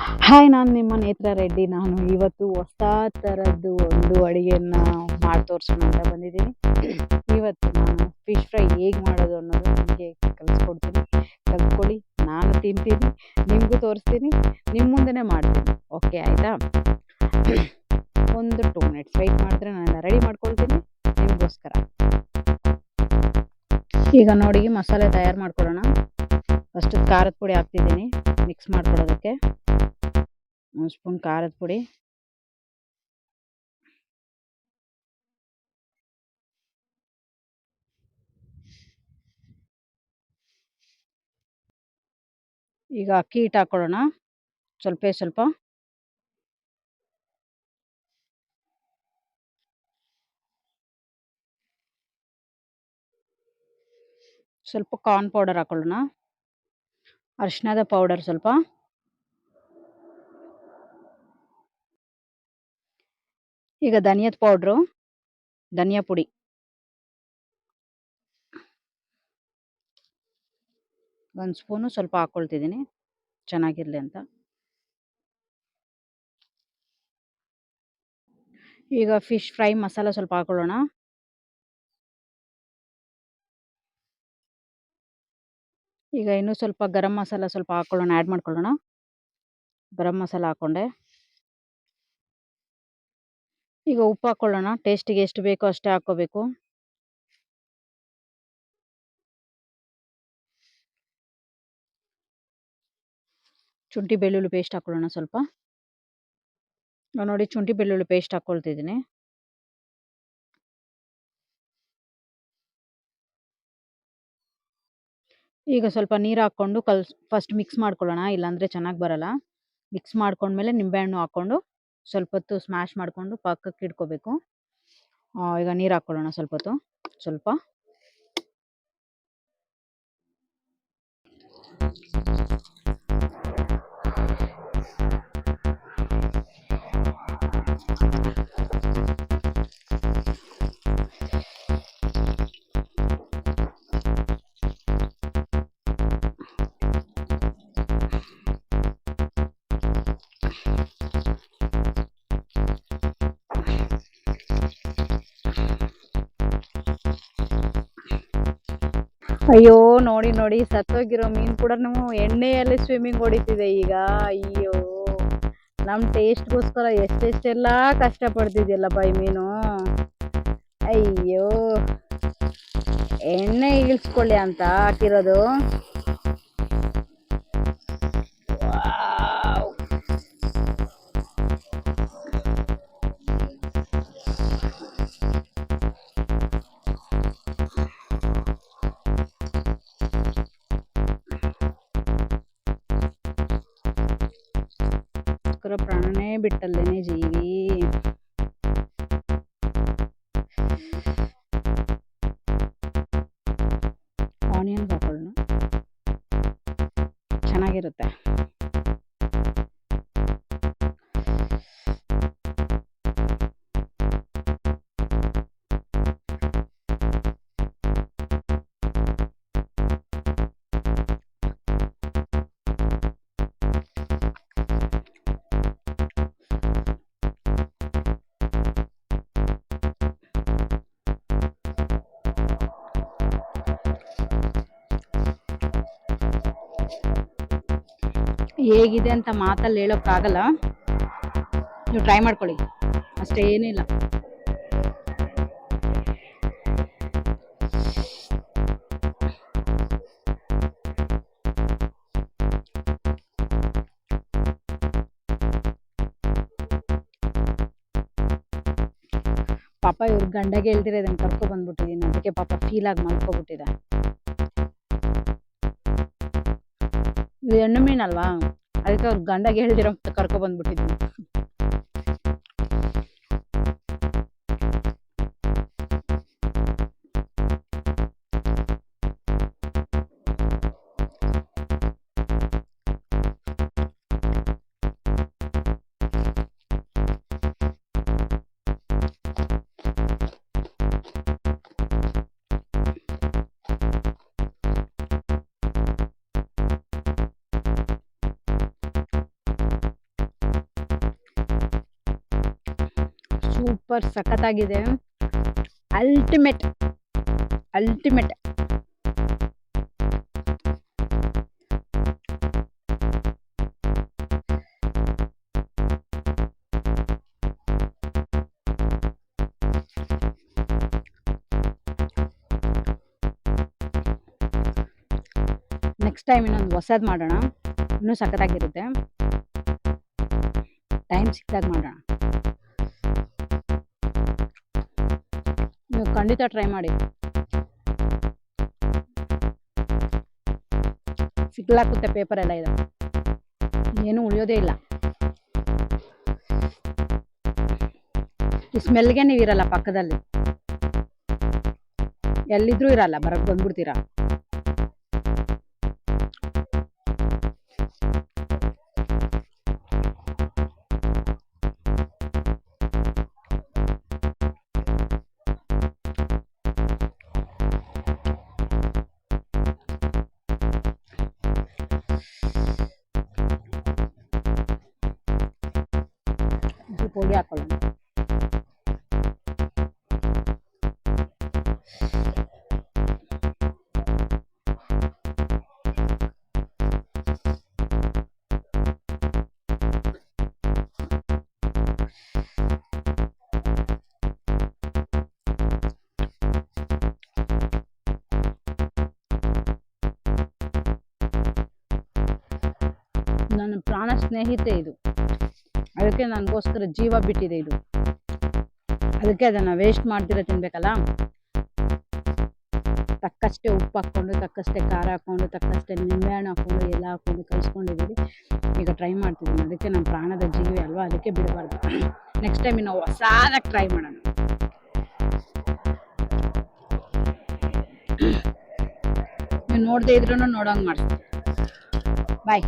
Hi, ನಾನು ನಿಮ್ಮ ನೇತ್ರ ರೆಡ್ಡಿ. ನಾನು ಇವತ್ತು ಹೊಸ ಥರದ್ದು ಒಂದು ಅಡುಗೆಯನ್ನ ಮಾಡಿ ತೋರಿಸೋಣ ಅಂತ ಬಂದಿದ್ದೀನಿ. ಇವತ್ತು ನಾನು ಫಿಶ್ ಫ್ರೈ ಹೇಗೆ ಮಾಡೋದು ಅನ್ನೋದು ನಿಮಗೆ ಕಲಿಸ್ಕೊಡ್ತೀನಿ. ಕಲ್ತ್ಕೊಳ್ಳಿ, ನಾನು ತಿಂತೀನಿ, ನಿಮಗೂ ತೋರಿಸ್ತೀನಿ, ನಿಮ್ಮ ಮುಂದೆನೇ ಮಾಡ್ತೀನಿ. ಓಕೆ ಆಯಿತಾ? ಒಂದು 2 ಮಿನಿಟ್ಸ್ ವೆಯ್ಟ್ ಮಾಡಿದ್ರೆ ನಾನೆಲ್ಲ ರೆಡಿ ಮಾಡ್ಕೊಳ್ತೀನಿ ನಿಮಗೋಸ್ಕರ. ಈಗ ನೋಡಿ, ಮಸಾಲೆ ತಯಾರು ಮಾಡ್ಕೊಳ್ಳೋಣ. ಫಸ್ಟ್ ಖಾರದ ಪುಡಿ ಹಾಕ್ತಿದ್ದೀನಿ ಮಿಕ್ಸ್ ಮಾಡ್ಕೊಳ್ಳೋದಕ್ಕೆ. 1 ಸ್ಪೂನ್ ಖಾರದ ಪುಡಿ, ಈಗ ಅಕ್ಕಿ ಹಿಟ್ಟು ಹಾಕ್ಕೊಳ್ಳೋಣ ಸ್ವಲ್ಪ ಸ್ವಲ್ಪ. ಸ್ವಲ್ಪ ಕಾರ್ನ್ ಪೌಡರ್ ಹಾಕ್ಕೊಳ್ಳೋಣ. ಅರಿಶಿಣದ ಪೌಡರ್ ಸ್ವಲ್ಪ. ಈಗ ಧನಿಯದ ಪೌಡ್ರು, ಧನಿಯಾ ಪುಡಿ. ಒಂದು ಸ್ಪೂನು ಸ್ವಲ್ಪ ಹಾಕ್ಕೊಳ್ತಿದ್ದೀನಿ ಚೆನ್ನಾಗಿರಲಿ ಅಂತ. ಈಗ ಫಿಶ್ ಫ್ರೈ ಮಸಾಲ ಸ್ವಲ್ಪ ಹಾಕ್ಕೊಳ್ಳೋಣ. ಈಗ ಇನ್ನೂ ಸ್ವಲ್ಪ ಗರಂ ಮಸಾಲ ಸ್ವಲ್ಪ ಹಾಕ್ಕೊಳ್ಳೋಣ, ಆ್ಯಡ್ ಮಾಡ್ಕೊಳ್ಳೋಣ. ಗರಂ ಮಸಾಲ ಹಾಕ್ಕೊಂಡೆ. ಈಗ ಉಪ್ಪು ಹಾಕ್ಕೊಳ್ಳೋಣ. ಟೇಸ್ಟಿಗೆ ಎಷ್ಟು ಬೇಕೋ ಅಷ್ಟೇ ಹಾಕ್ಕೋಬೇಕು. ಶುಂಠಿ ಬೆಳ್ಳುಳ್ಳಿ ಪೇಸ್ಟ್ ಹಾಕ್ಕೊಳ್ಳೋಣ ಸ್ವಲ್ಪ. ನೋಡಿ, ಶುಂಠಿ ಬೆಳ್ಳುಳ್ಳಿ ಪೇಸ್ಟ್ ಹಾಕ್ಕೊಳ್ತಿದ್ದೀನಿ. ಈಗ ಸ್ವಲ್ಪ ನೀರು ಹಾಕ್ಕೊಂಡು ಫಸ್ಟ್ ಮಿಕ್ಸ್ ಮಾಡ್ಕೊಳ್ಳೋಣ, ಇಲ್ಲಾಂದರೆ ಚೆನ್ನಾಗಿ ಬರಲ್ಲ. ಮಿಕ್ಸ್ ಮಾಡ್ಕೊಂಡ್ಮೇಲೆ ನಿಂಬೆಹಣ್ಣು ಹಾಕ್ಕೊಂಡು ಸ್ವಲ್ಪ ಹೊತ್ತು ಸ್ಮ್ಯಾಶ್ ಮಾಡಿಕೊಂಡು ಪಕ್ಕಕ್ಕೆ ಇಟ್ಕೋಬೇಕು. ಈಗ ನೀರು ಹಾಕ್ಕೊಳ್ಳೋಣ ಸ್ವಲ್ಪ ಹೊತ್ತು. ಸ್ವಲ್ಪ ಅಯ್ಯೋ, ನೋಡಿ ನೋಡಿ, ಸತ್ತೋಗಿರೋ ಮೀನು ಕೂಡ ಎಣ್ಣೆಯಲ್ಲಿ ಸ್ವಿಮ್ಮಿಂಗ್ ಹೊಡಿತಿದೆ ಈಗ. ಅಯ್ಯೋ, ನಮ್ಮ ಟೇಸ್ಟ್ಗೋಸ್ಕರ ಎಷ್ಟೆಷ್ಟೆಲ್ಲ ಕಷ್ಟಪಡ್ತಿದ್ಯಲ್ಲಪ್ಪ ಈ ಮೀನು. ಅಯ್ಯೋ, ಎಣ್ಣೆ ಇಳಿಸ್ಕೊಳ್ಳಿ ಅಂತ ಹಾಕಿರೋದು. ಪ್ರಾಣನೇ ಬಿಟ್ಟಲ್ಲೇನೆ ಜೀವಿ. ಆನಿಯನ್ ಹಾಕೊಳ್ಳೋಣ, ಚೆನ್ನಾಗಿರುತ್ತೆ. ಹೇಗಿದೆ ಅಂತ ಮಾತಲ್ಲಿ ಹೇಳೋಕ್ಕಾಗಲ್ಲ, ನೀವು ಟ್ರೈ ಮಾಡ್ಕೊಳ್ಳಿ ಅಷ್ಟೇ, ಏನಿಲ್ಲ. ಪಾಪ ಇವ್ರ ಗಂಡಗೆ ಹೇಳ್ದಿರ ಇದನ್ನು ಕರ್ಕೊಬಂದ್ಬಿಟ್ಟಿದ್ದೀನಿ, ಅದಕ್ಕೆ ಪಾಪ ಫೀಲಾಗಿ ಮಲ್ಕೊಬಿಟ್ಟಿದೆ. ಇದು ಹೆಣ್ಣು ಮೀನಲ್ವಾ, ಅದಕ್ಕೆ ಅವ್ರ ಗಂಡಗೆ ಹೇಳ್ದಿರೋ ಕರ್ಕೊಬಂದ್ಬಿಟ್ಟಿದ್ದೀನಿ. ಸೂಪರ್ ಸಖತ್ತಾಗಿದೆ. Ultimate ultimate. ನೆಕ್ಸ್ಟ್ ಟೈಮ್ ಇನ್ನೊಂದು ಹೊಸದು ಮಾಡೋಣ, ಇನ್ನೂ ಸಖತ್ತಾಗಿರುತ್ತೆ. ಟೈಮ್ ಸಿಕ್ಕಿದಾಗ ಮಾಡೋಣ. ನೀವು ಖಂಡಿತ ಟ್ರೈ ಮಾಡಿ. ಸಿಗ್ಲಾಕುತ್ತೆ ಪೇಪರ್ ಎಲ್ಲ ಇದೆ, ಏನೂ ಉಳಿಯೋದೇ ಇಲ್ಲ. ಈ ಸ್ಮೆಲ್ಗೆ ನೀವು ಇರಲ್ಲ ಪಕ್ಕದಲ್ಲಿ, ಎಲ್ಲಿದ್ರೂ ಇರಲ್ಲ, ಬರಕ್ ಬಂದ್ಬಿಡ್ತೀರಾ. ಪುಡಿ ಹಾಕೊಳ್ಳೋಣ. ನನ್ನ ಪ್ರಾಣ ಸ್ನೇಹಿತೆ ಇದು, ಅದಕ್ಕೆ ನನಗೋಸ್ಕರ ಜೀವ ಬಿಟ್ಟಿದೆ ಇದು. ಅದಕ್ಕೆ ಅದನ್ನು ವೇಸ್ಟ್ ಮಾಡ್ದಿರ ತಿನ್ಬೇಕಲ್ಲ. ತಕ್ಕಷ್ಟೇ ಉಪ್ಪು ಹಾಕ್ಕೊಂಡು, ತಕ್ಕಷ್ಟೇ ಖಾರ ಹಾಕ್ಕೊಂಡು, ತಕ್ಕಷ್ಟೇ ನಿಂಬೆಹಣ್ಣು ಹಾಕ್ಕೊಂಡು, ಎಲ್ಲ ಹಾಕ್ಕೊಂಡು ಕಲಿಸ್ಕೊಂಡಿದ್ದೀವಿ. ಈಗ ಟ್ರೈ ಮಾಡ್ತಿದ್ದೀನಿ. ಅದಕ್ಕೆ ನಮ್ಮ ಪ್ರಾಣದ ಜೀವಿ ಅಲ್ವಾ, ಅದಕ್ಕೆ ಬಿಡಬಾರ್ದು. ನೆಕ್ಸ್ಟ್ ಟೈಮ್ ನಾವು ಹೊಸದಾಗಿ ಟ್ರೈ ಮಾಡೋಣ. ನೀವು ನೋಡದೇ ಇದ್ರೂ ನೋಡೋಂಗೆ ಮಾಡಿಸ್ತೀನಿ. ಬಾಯ್.